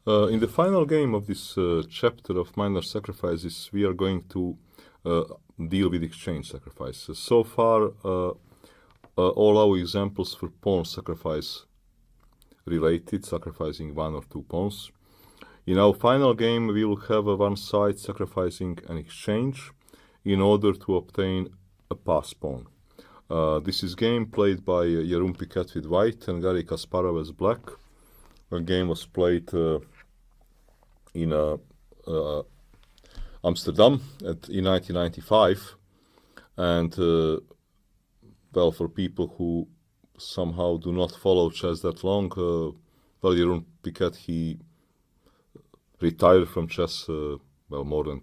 In the final game of this chapter of minor sacrifices, we are going to deal with exchange sacrifices. So far, all our examples were pawn sacrifice related, sacrificing one or two pawns. In our final game, we will have one side sacrificing an exchange in order to obtain a pass pawn. This is game played by Jeroen Piquet with white and Garry Kasparov as black. The game was played in Amsterdam in 1995, and well, for people who somehow do not follow chess that long, well, Jeroen Piquet, he retired from chess well, more than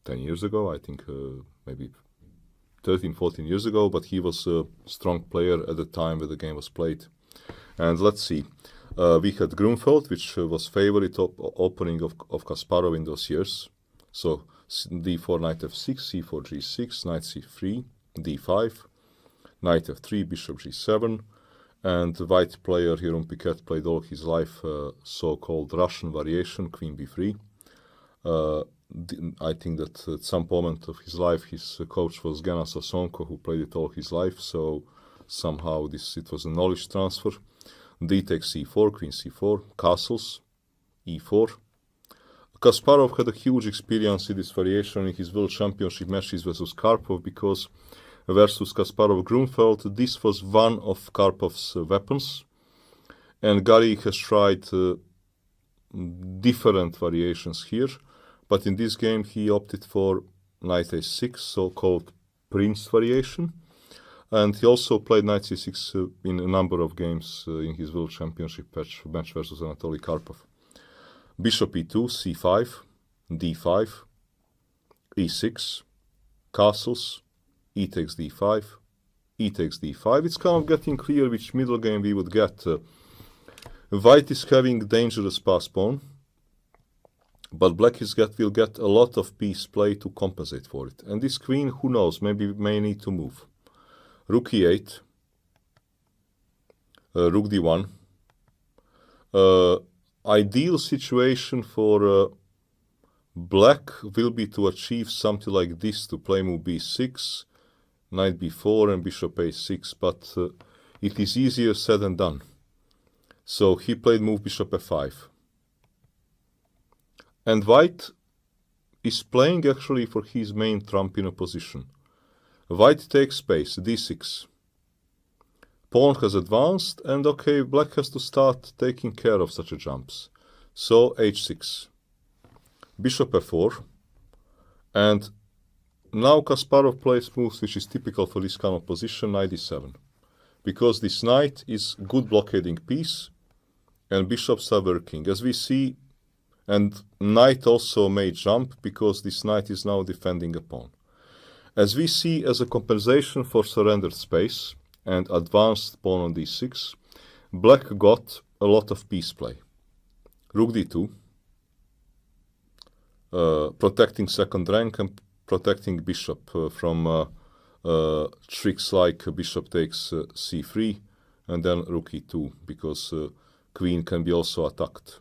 10 years ago, I think maybe 13, 14 years ago, but he was a strong player at the time when the game was played. And let's see. We had Grunfeld, which was favorite opening of Kasparov in those years. So d4, knight f6, c4, g6, knight c3, d5, knight f3, bishop g7. And the white player, Jeroen Piquet, played all his life so-called Russian variation, queen b3. I think that at some moment of his life, his coach was Gena Sasonko, who played it all his life. So somehow it was a knowledge transfer. D takes c4, queen c4, castles, e4. Kasparov had a huge experience in this variation in his world championship matches versus Karpov, because versus Kasparov Grunfeld, this was one of Karpov's weapons. And Garry has tried different variations here, but in this game he opted for knight a6, so-called prince variation. And he also played knight c6 in a number of games in his world championship match versus Anatoly Karpov. Bishop e2, c5, d5, e6, castles, e takes d5, e takes d5. It's kind of getting clear which middle game we would get. White is having dangerous pass pawn, but black will get a lot of piece play to compensate for it. And this queen, who knows, maybe may need to move. Rook e8, rook d1. Ideal situation for black will be to achieve something like this, to play move b6, knight b4 and bishop a6, but it is easier said than done. So he played move bishop f5. And white is playing actually for his main trump in opposition. White takes space, d6. Pawn has advanced, and okay, black has to start taking care of such a jumps. So h6. Bishop f4. And now Kasparov plays moves which is typical for this kind of position, knight d7. Because this knight is good blockading piece, and bishops are working. As we see, and knight also may jump, because this knight is now defending a pawn. As we see, as a compensation for surrendered space and advanced pawn on d6, black got a lot of piece play. Rook d2, protecting second rank and protecting bishop from tricks like bishop takes c3 and then rook e2, because queen can be also attacked.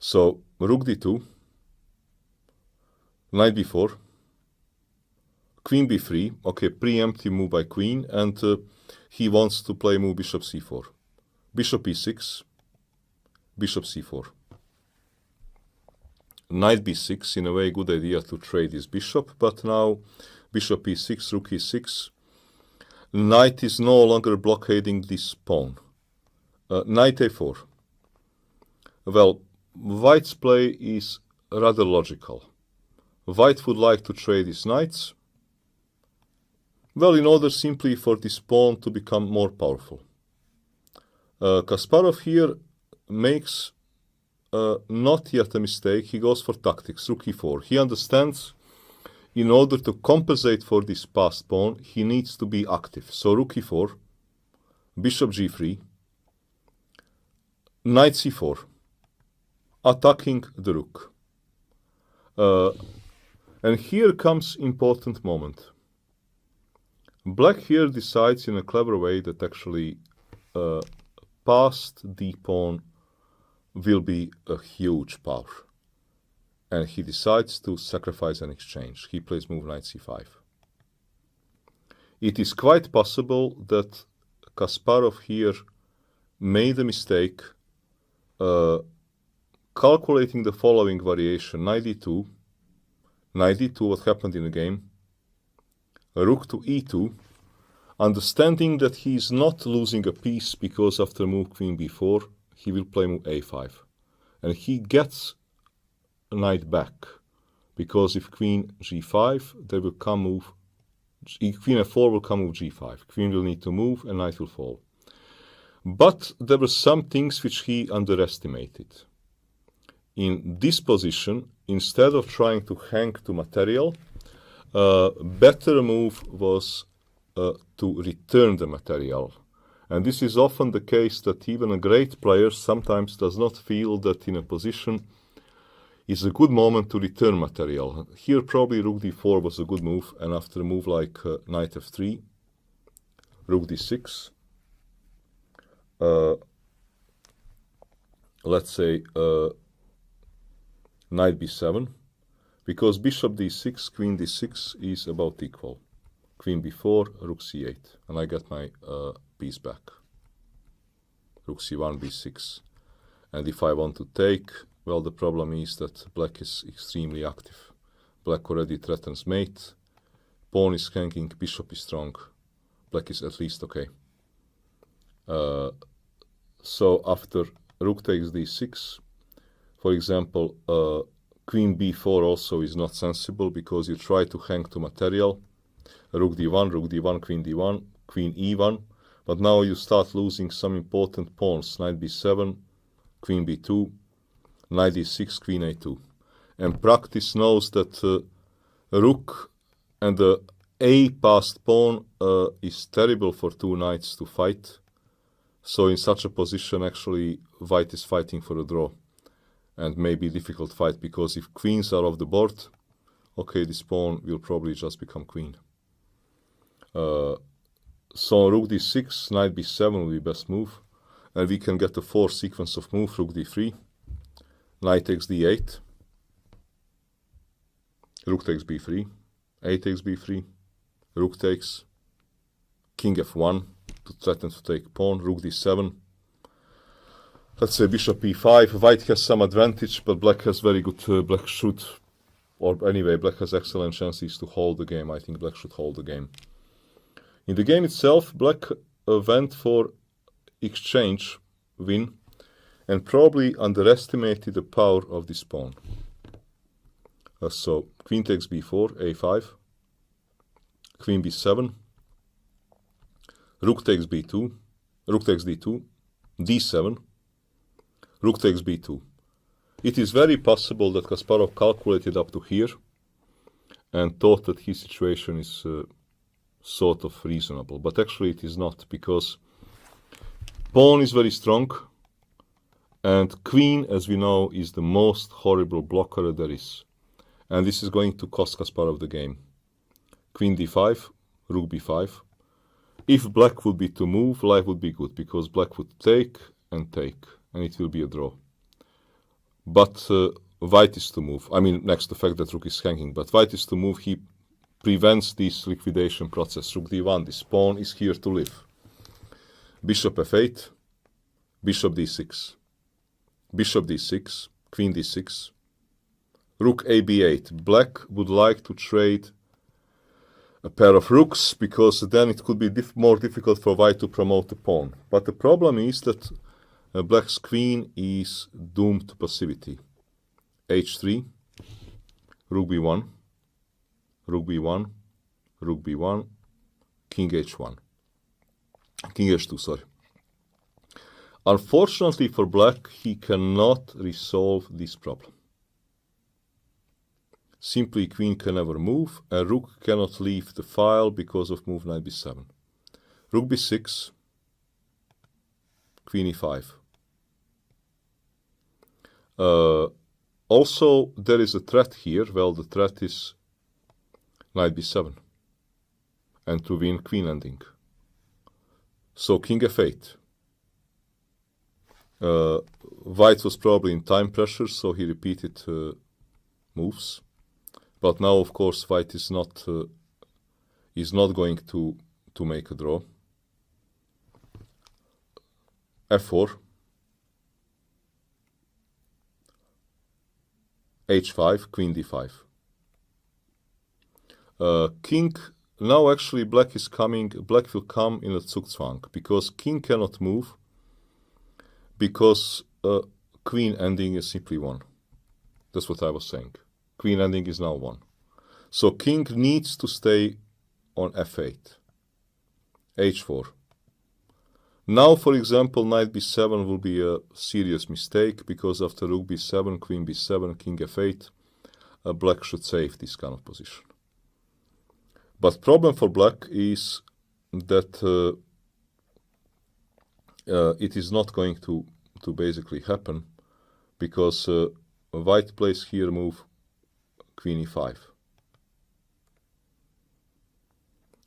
So rook d2, knight b4, queen b3, okay, preemptive move by queen, and he wants to play move bishop c4. Bishop e6, bishop c4. Knight b6, in a way good idea to trade this bishop, but now bishop e6, rook e6. Knight is no longer blockading this pawn. Knight a4. Well, white's play is rather logical. White would like to trade his knights, well, in order simply for this pawn to become more powerful. Kasparov here makes not yet a mistake. He goes for tactics, rook e4. He understands in order to compensate for this passed pawn, he needs to be active. So rook e4, bishop g3, knight c4, attacking the rook. And here comes important moment. Black here decides in a clever way that actually passed the pawn will be a huge power. And he decides to sacrifice an exchange. He plays move knight c5. It is quite possible that Kasparov here made a mistake calculating the following variation: knight d2, what happened in the game, rook to e2, understanding that he is not losing a piece because after move queen b4, he will play move a5. And he gets a knight back, because if queen g5, there will come move, queen f4 will come move g5. Queen will need to move and knight will fall. But there were some things which he underestimated. In this position, instead of trying to hang to material, better move was to return the material. And this is often the case, that even a great player sometimes does not feel that in a position is a good moment to return material. Here probably rook d4 was a good move, and after a move like knight f3, rook d6, let's say knight b7, because bishop d6, queen d6 is about equal. Queen b4, rook c8, and I get my piece back. Rook c1, b6. And if I want to take, well, the problem is that black is extremely active. Black already threatens mate, pawn is hanging, bishop is strong, black is at least okay. So after rook takes d6, for example, queen b4 also is not sensible, because you try to hang to material. Rook d1, queen d1, queen e1, but now you start losing some important pawns. Knight b7, queen b2, knight d6, queen a2. And practice knows that rook and the a-passed pawn is terrible for two knights to fight. So in such a position, actually, white is fighting for a draw. And maybe a difficult fight, because if queens are off the board, okay, this pawn will probably just become queen. So rook d6, knight b7 will be best move. And we can get a 4 sequence of move, rook d3, knight takes d8, rook takes b3, a takes b3, rook takes, king f1 to threaten to take pawn, rook d7. Let's say bishop e5. White has some advantage, but black has very good, black should, or anyway, black has excellent chances to hold the game. I think black should hold the game. In the game itself, black went for exchange, win, and probably underestimated the power of this pawn. So queen takes b4, a5, queen b7, rook takes b2, rook takes d2, d7, rook takes b2. It is very possible that Kasparov calculated up to here and thought that his situation is sort of reasonable, but actually it is not, because pawn is very strong, and queen, as we know, is the most horrible blocker there is. And this is going to cost Kasparov the game. Queen d5, rook b5. If black would be to move, life would be good, because black would take, and it will be a draw. But white is to move. I mean, next to the fact that rook is hanging, but white is to move, he prevents this liquidation process. Rook d1, this pawn is here to live. Bishop f8, bishop d6, bishop d6, queen d6, rook a b8. Black would like to trade a pair of rooks, because then it could be more difficult for white to promote the pawn. But the problem is that black's queen is doomed to passivity. h3, rook b1, rook b1, rook b1, king h1. King h2, sorry. Unfortunately for black, he cannot resolve this problem. Simply queen can never move, and rook cannot leave the file because of move knight b7. Rook b6, queen e5. Also, there is a threat here. Well, the threat is knight b7, and to win, queen ending. So king f8, White was probably in time pressure, so he repeated moves. But now, of course, White is not going to make a draw. F4, H5, Queen D5. King. Now actually Black will come in a Zugzwang, because King cannot move, because Queen ending is simply 1. That's what I was saying. Queen ending is now 1. So King needs to stay on F8. H4. Now, for example, Knight B7 will be a serious mistake, because after Rook B7, Queen B7, King F8, Black should save this kind of position. But problem for Black is that it is not going to basically happen, because White plays here move Queen E5.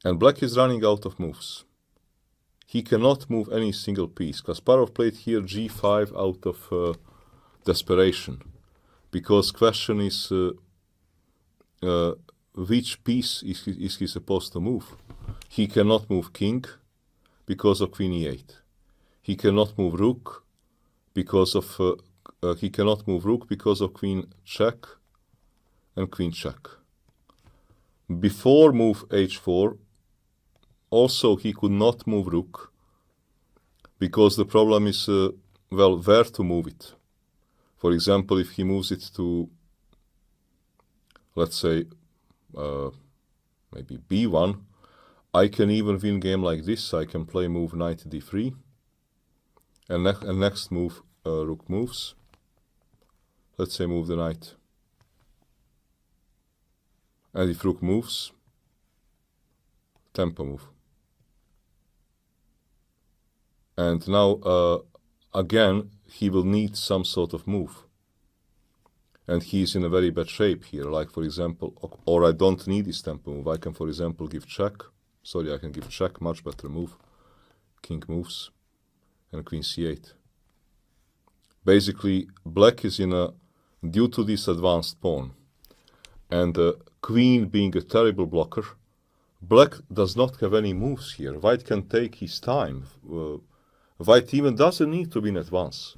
And Black is running out of moves. He cannot move any single piece. Kasparov played here G5 out of desperation, because question is which piece is he supposed to move? He cannot move King because of Queen E8. He cannot move Rook because of Queen check and Queen check. Before move H4, also he could not move Rook, because the problem is well, where to move it. For example, if he moves it to, let's say, maybe B1, I can even win game like this. I can play move Knight D3, and next move Rook moves. Let's say move the Knight, and if Rook moves, tempo move. And now again he will need some sort of move, and he is in a very bad shape here. Like, for example, or I don't need this tempo move. I can, for example, give check. Sorry, I can give check, much better move. King moves, and Queen C8. Basically, Black is in a, due to this advanced pawn, and Queen being a terrible blocker, Black does not have any moves here. White can take his time. White even doesn't need to win advance.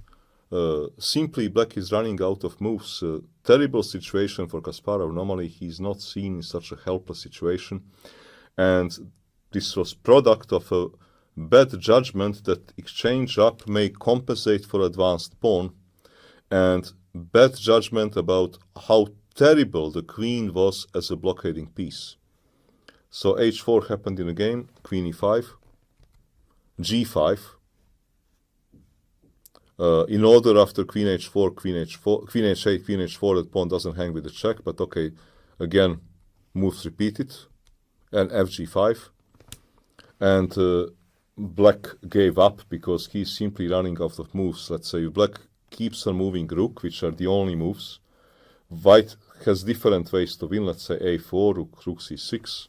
Simply Black is running out of moves. Terrible situation for Kasparov. Normally he's not seen in such a helpless situation. And this was product of a bad judgment that exchange up may compensate for advanced pawn, and bad judgment about how terrible the queen was as a blockading piece. So H4 happened in the game, Queen E5, G5. In order after Queen H4, Queen H4, Queen H8, Queen H4, that pawn doesn't hang with the check, but okay, again, moves repeated, and FG5. And Black gave up because he's simply running out of moves. Let's say Black keeps on moving Rook, which are the only moves. White has different ways to win, let's say A4, Rook C6.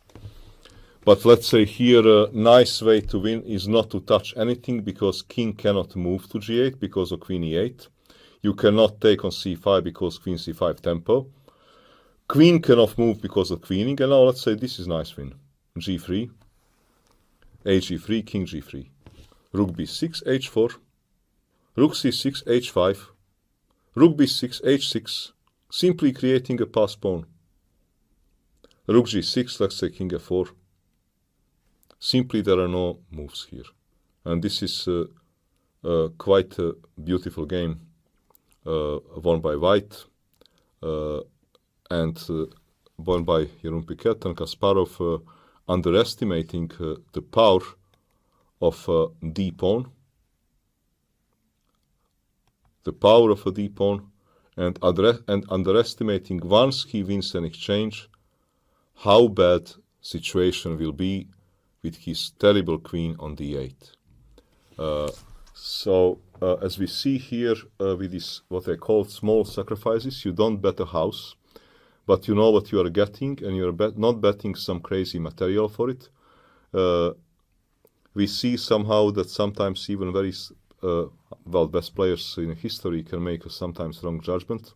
But let's say here a nice way to win is not to touch anything, because King cannot move to G8 because of Queen E8. You cannot take on C5 because Queen C5 tempo. Queen cannot move because of queening. And now let's say this is nice win. G3, H3, King G3. Rook B6, H4. Rook C6, H5. Rook B6, H6. Simply creating a pass pawn. Rook G6, let's say King F4. Simply there are no moves here. And this is quite a beautiful game won by White and won by Jeroen Piquet and Kasparov, underestimating the power of D pawn. The power of a D pawn, and underestimating, once he wins an exchange, how bad situation will be with his terrible queen on D8. So as we see here with this, what I call small sacrifices, you don't bet a house, but you know what you are getting, and you are not betting some crazy material for it. We see somehow that sometimes even very well, best players in history can make a sometimes wrong judgment.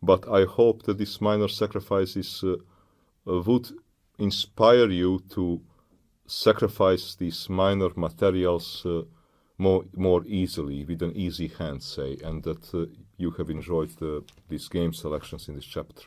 But I hope that these minor sacrifices would inspire you to sacrifice these minor materials more easily, with an easy hand, say, and that you have enjoyed these game selections in this chapter.